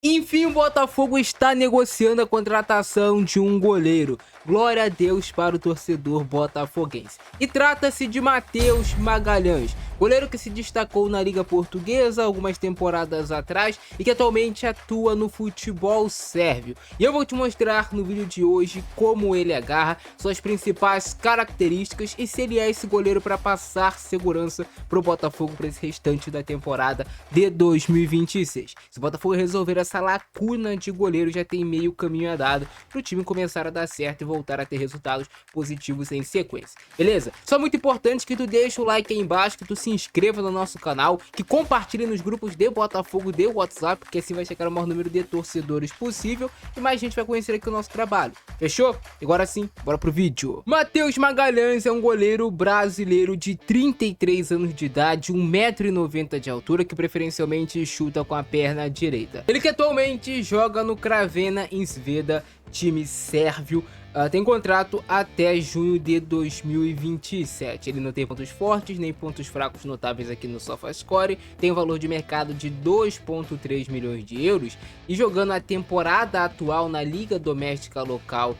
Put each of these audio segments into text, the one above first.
Enfim, o Botafogo está negociando a contratação de um goleiro. Glória a Deus para o torcedor botafoguense. E trata-se de Matheus Magalhães, goleiro que se destacou na Liga Portuguesa algumas temporadas atrás e que atualmente atua no futebol sérvio. E eu vou te mostrar no vídeo de hoje como ele agarra, suas principais características e se ele é esse goleiro para passar segurança para o Botafogo para esse restante da temporada de 2026. Se o Botafogo resolver essa lacuna de goleiro, já tem meio caminho andado para o time começar a dar certo e voltar a ter resultados positivos em sequência, beleza? Só muito importante que tu deixe o like aí embaixo, que tu se inscreva no nosso canal, que compartilhe nos grupos de Botafogo de WhatsApp, porque assim vai chegar o maior número de torcedores possível e mais gente vai conhecer aqui o nosso trabalho, fechou? Agora sim, bora pro vídeo. Matheus Magalhães é um goleiro brasileiro de 33 anos de idade, 1,90 m de altura, que preferencialmente chuta com a perna direita. Ele que atualmente joga no Crvena Zvezda, time sérvio. Tem contrato até junho de 2027. Ele não tem pontos fortes nem pontos fracos notáveis aqui no SofaScore. Tem um valor de mercado de 2,3 milhões de euros. E jogando a temporada atual na Liga Doméstica Local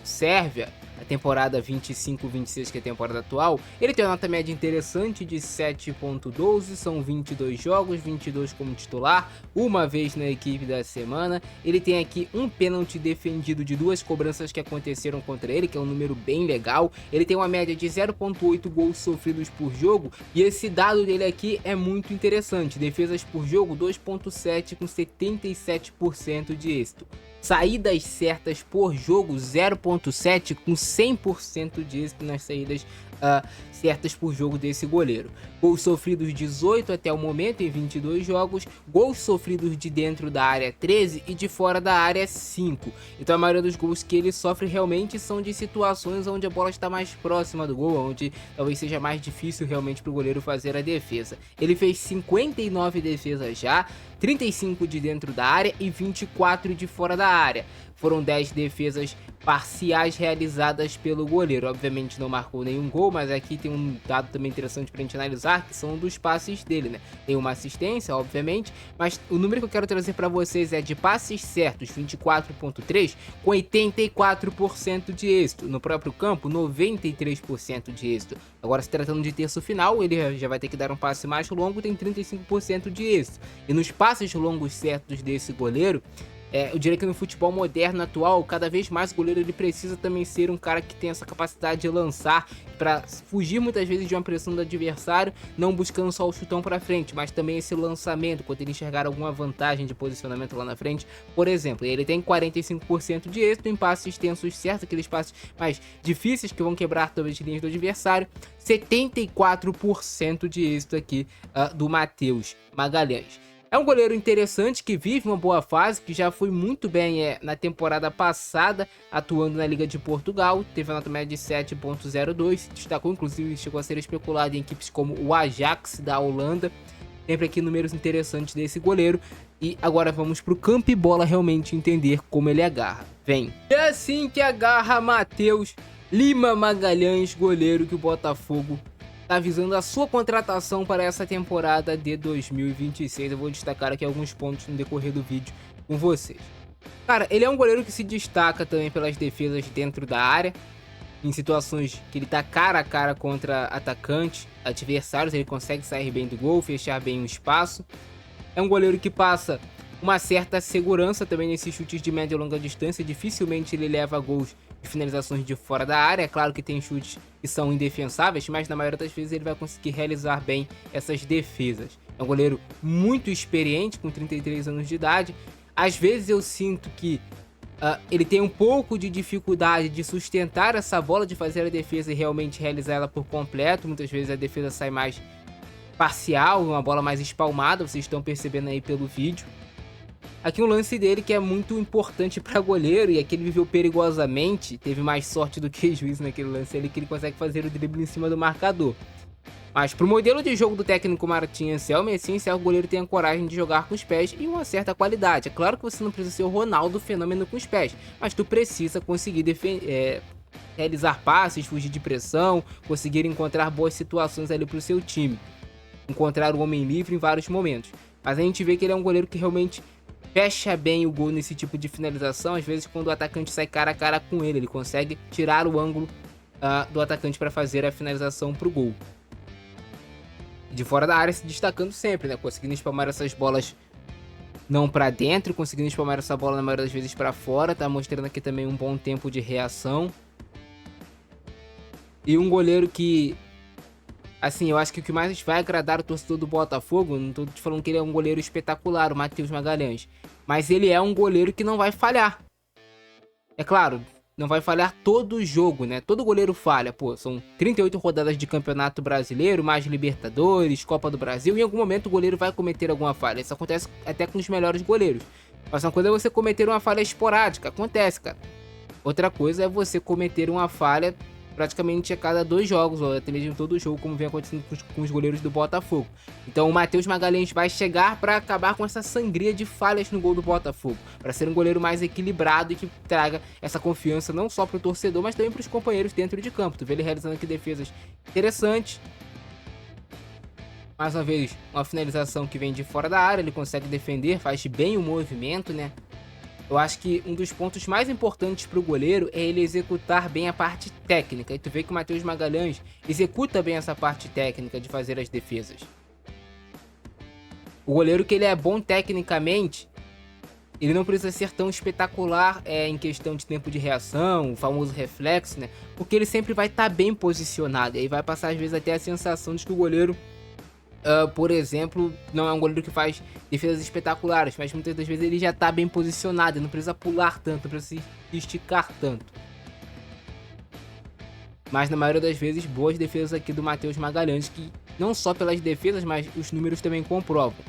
Sérvia, a temporada 25-26, que é a temporada atual, ele tem uma nota média interessante de 7,12, são 22 jogos, 22 como titular, uma vez na equipe da semana. Ele tem aqui um pênalti defendido de 2 cobranças que aconteceram contra ele, que é um número bem legal. Ele tem uma média de 0,8 gols sofridos por jogo, e esse dado dele aqui é muito interessante. Defesas por jogo 2,7 com 77% de êxito. Saídas certas por jogo 0,7 com 100% de êxito nas saídas certas por jogo desse goleiro. Gols sofridos 18 até o momento em 22 jogos, gols sofridos de dentro da área 13 e de fora da área 5. Então a maioria dos gols que ele sofre realmente são de situações onde a bola está mais próxima do gol, onde talvez seja mais difícil realmente para o goleiro fazer a defesa. Ele fez 59 defesas já, 35 de dentro da área e 24 de fora da área. Foram 10 defesas parciais realizadas pelo goleiro. Obviamente não marcou nenhum gol, mas aqui tem um dado também interessante para a gente analisar, que são dos passes dele, né? Tem uma assistência, obviamente, mas o número que eu quero trazer para vocês é de passes certos, 24,3, com 84% de êxito. No próprio campo, 93% de êxito. Agora, se tratando de terço final, ele já vai ter que dar um passe mais longo, tem 35% de êxito. E nos passes longos certos desse goleiro, eu diria que no futebol moderno atual, cada vez mais o goleiro ele precisa também ser um cara que tem essa capacidade de lançar para fugir muitas vezes de uma pressão do adversário, não buscando só o chutão para frente, mas também esse lançamento, quando ele enxergar alguma vantagem de posicionamento lá na frente. Por exemplo, ele tem 45% de êxito em passes extensos certos, aqueles passes mais difíceis que vão quebrar todas as linhas do adversário. 74% de êxito aqui do Matheus Magalhães. É um goleiro interessante que vive uma boa fase, que já foi muito bem na temporada passada, atuando na Liga de Portugal. Teve a nota média de 7,02, se destacou, inclusive chegou a ser especulado em equipes como o Ajax da Holanda. Sempre aqui números interessantes desse goleiro. E agora vamos pro campo e bola realmente entender como ele agarra. Vem! É assim que agarra Matheus Lima Magalhães, goleiro que o Botafogo está visando a sua contratação para essa temporada de 2026. Eu vou destacar aqui alguns pontos no decorrer do vídeo com vocês. Cara, ele é um goleiro que se destaca também pelas defesas dentro da área, em situações que ele tá cara a cara contra atacantes, adversários, ele consegue sair bem do gol, fechar bem o espaço. É um goleiro que passa uma certa segurança também nesses chutes de média e longa distância, dificilmente ele leva gols de finalizações de fora da área. É claro que tem chutes que são indefensáveis, mas na maioria das vezes ele vai conseguir realizar bem essas defesas. É um goleiro muito experiente, com 33 anos de idade. Às vezes eu sinto que ele tem um pouco de dificuldade de sustentar essa bola, de fazer a defesa e realmente realizar ela por completo. Muitas vezes a defesa sai mais parcial, uma bola mais espalmada, vocês estão percebendo aí pelo vídeo. Aqui um lance dele que é muito importante para goleiro, e aqui ele viveu perigosamente, teve mais sorte do que juízo naquele lance ali, que ele consegue fazer o drible em cima do marcador. Mas pro modelo de jogo do técnico Martin Anselmi, é essencial que o goleiro tenha coragem de jogar com os pés e uma certa qualidade. É claro que você não precisa ser o Ronaldo fenômeno com os pés, mas tu precisa conseguir realizar passes, fugir de pressão, conseguir encontrar boas situações ali pro seu time, encontrar o homem livre em vários momentos. Mas a gente vê que ele é um goleiro que realmente fecha bem o gol nesse tipo de finalização. Às vezes quando o atacante sai cara a cara com ele consegue tirar o ângulo do atacante para fazer a finalização pro gol. De fora da área se destacando sempre, né? Conseguindo espalmar essas bolas não para dentro, conseguindo espalmar essa bola na maioria das vezes para fora. Tá mostrando aqui também um bom tempo de reação. E um goleiro que, assim, eu acho que o que mais vai agradar o torcedor do Botafogo, não tô te falando que ele é um goleiro espetacular, o Matheus Magalhães, mas ele é um goleiro que não vai falhar. É claro, não vai falhar todo o jogo, né? Todo goleiro falha, pô, são 38 rodadas de Campeonato Brasileiro, mais Libertadores, Copa do Brasil, e em algum momento o goleiro vai cometer alguma falha. Isso acontece até com os melhores goleiros. Mas uma coisa é você cometer uma falha esporádica, acontece, cara. Outra coisa é você cometer uma falha praticamente a cada 2 jogos, ou até mesmo todo jogo, como vem acontecendo com os goleiros do Botafogo. Então o Matheus Magalhães vai chegar para acabar com essa sangria de falhas no gol do Botafogo, para ser um goleiro mais equilibrado e que traga essa confiança não só para o torcedor, mas também para os companheiros dentro de campo. Tu vê ele realizando aqui defesas interessantes. Mais uma vez, uma finalização que vem de fora da área, ele consegue defender, faz bem o movimento, né? Eu acho que um dos pontos mais importantes para o goleiro é ele executar bem a parte técnica. E tu vê que o Matheus Magalhães executa bem essa parte técnica de fazer as defesas. O goleiro que ele é bom tecnicamente, ele não precisa ser tão espetacular em questão de tempo de reação, o famoso reflexo, né? Porque ele sempre vai estar bem posicionado. E aí vai passar às vezes até a sensação de que o goleiro, por exemplo, não é um goleiro que faz defesas espetaculares, mas muitas das vezes ele já tá bem posicionado, ele não precisa pular tanto, não precisa se esticar tanto. Mas na maioria das vezes, boas defesas aqui do Matheus Magalhães, que não só pelas defesas, mas os números também comprovam.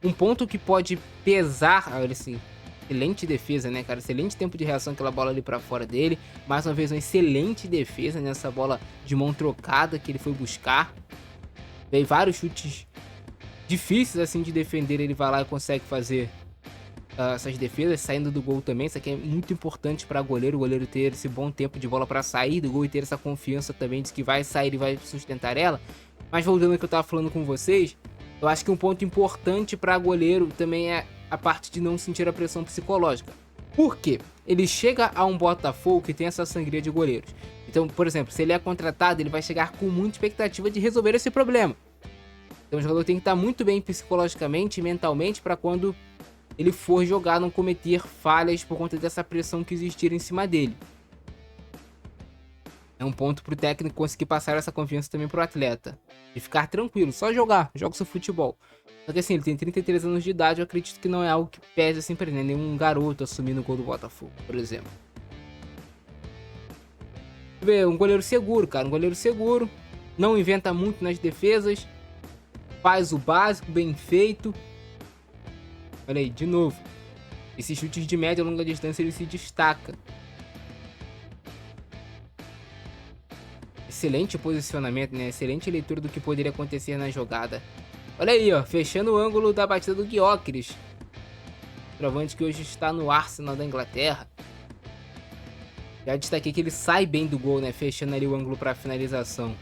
Um ponto que pode pesar, olha assim, excelente defesa, né, cara? Excelente tempo de reação, aquela bola ali pra fora dele. Mais uma vez, uma excelente defesa nessa bola de mão trocada que ele foi buscar. Veio vários chutes difíceis assim de defender, ele vai lá e consegue fazer essas defesas, saindo do gol também. Isso aqui é muito importante para o goleiro ter esse bom tempo de bola para sair do gol e ter essa confiança também de que vai sair e vai sustentar ela. Mas voltando ao que eu tava falando com vocês, eu acho que um ponto importante para goleiro também é a parte de não sentir a pressão psicológica. Por quê? Ele chega a um Botafogo que tem essa sangria de goleiros. Então, por exemplo, se ele é contratado, ele vai chegar com muita expectativa de resolver esse problema. Então o jogador tem que estar muito bem psicologicamente e mentalmente para quando ele for jogar não cometer falhas por conta dessa pressão que existir em cima dele. É um ponto pro técnico conseguir passar essa confiança também pro atleta. E ficar tranquilo, só joga o seu futebol. Só que assim, ele tem 33 anos de idade, eu acredito que não é algo que pese assim pra ele, né? Nenhum garoto assumindo o gol do Botafogo, por exemplo. Um goleiro seguro, cara, um goleiro seguro, não inventa muito nas defesas, faz o básico, bem feito. Olha aí, de novo, esses chutes de média e longa distância ele se destaca. Excelente posicionamento, né? Excelente leitura do que poderia acontecer na jogada. Olha aí, ó, fechando o ângulo da batida do Gyökeres, trovante que hoje está no Arsenal da Inglaterra. Já destaquei que ele sai bem do gol, né? Fechando ali o ângulo para finalização.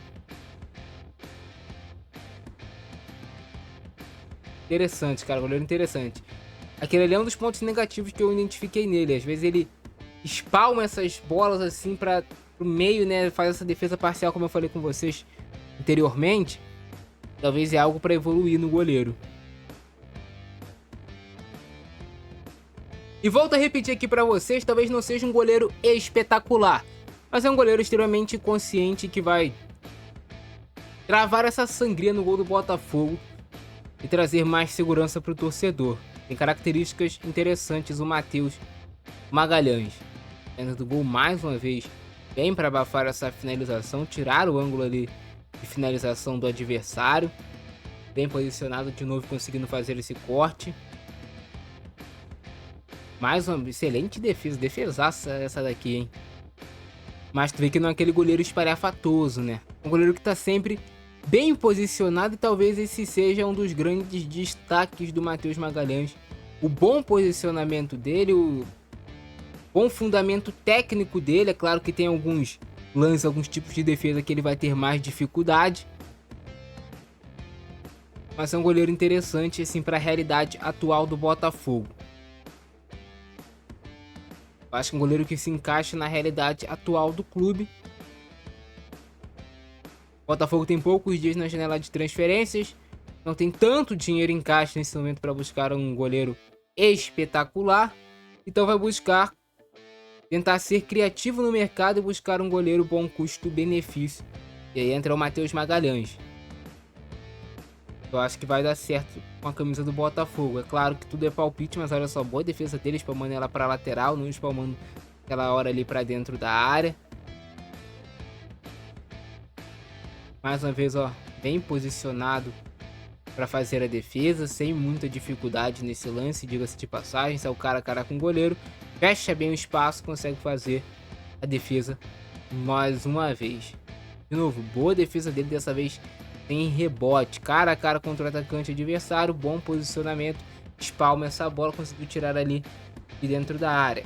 Interessante, cara. Goleiro interessante. Aquele ali é um dos pontos negativos que eu identifiquei nele. Às vezes ele espalma essas bolas assim para o meio, né? Faz essa defesa parcial, como eu falei com vocês anteriormente. Talvez é algo para evoluir no goleiro. E volto a repetir aqui pra vocês, talvez não seja um goleiro espetacular, mas é um goleiro extremamente consciente que vai travar essa sangria no gol do Botafogo e trazer mais segurança pro torcedor. Tem características interessantes o Matheus Magalhães. Dentro do gol mais uma vez, bem para abafar essa finalização, tirar o ângulo ali de finalização do adversário. Bem posicionado de novo, conseguindo fazer esse corte. Mais uma excelente defesa, defesaça essa daqui, hein? Mas tu vê que não é aquele goleiro espalhafatoso, né? Um goleiro que tá sempre bem posicionado e talvez esse seja um dos grandes destaques do Matheus Magalhães. O bom posicionamento dele, o bom fundamento técnico dele. É claro que tem alguns lances, alguns tipos de defesa que ele vai ter mais dificuldade. Mas é um goleiro interessante assim para a realidade atual do Botafogo. Eu acho que um goleiro que se encaixa na realidade atual do clube. O Botafogo tem poucos dias na janela de transferências. Não tem tanto dinheiro em caixa nesse momento para buscar um goleiro espetacular. Então vai buscar tentar ser criativo no mercado e buscar um goleiro bom custo-benefício. E aí entra o Matheus Magalhães. Eu acho que vai dar certo com a camisa do Botafogo. É claro que tudo é palpite, mas olha só, boa defesa dele, espalmando ela para lateral, não espalmando aquela hora ali para dentro da área. Mais uma vez, ó, bem posicionado para fazer a defesa, sem muita dificuldade nesse lance, diga-se de passagem. Sai o cara a cara com o goleiro, fecha bem o espaço, consegue fazer a defesa mais uma vez. De novo, boa defesa dele, dessa vez tem rebote, cara a cara contra o atacante adversário, bom posicionamento, espalma essa bola, conseguiu tirar ali de dentro da área.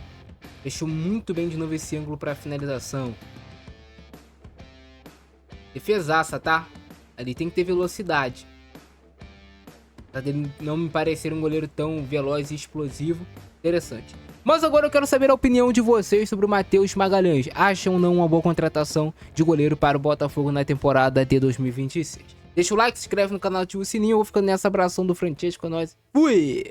Fechou muito bem de novo esse ângulo para finalização. Defesaça, tá? Ali tem que ter velocidade. Pra dele não me parecer um goleiro tão veloz e explosivo. Interessante. Mas agora eu quero saber a opinião de vocês sobre o Matheus Magalhães. Acham ou não uma boa contratação de goleiro para o Botafogo na temporada de 2026? Deixa o like, se inscreve no canal, ativa o sininho. Eu vou ficando nessa. Abração do Francesco, é nóis. Fui!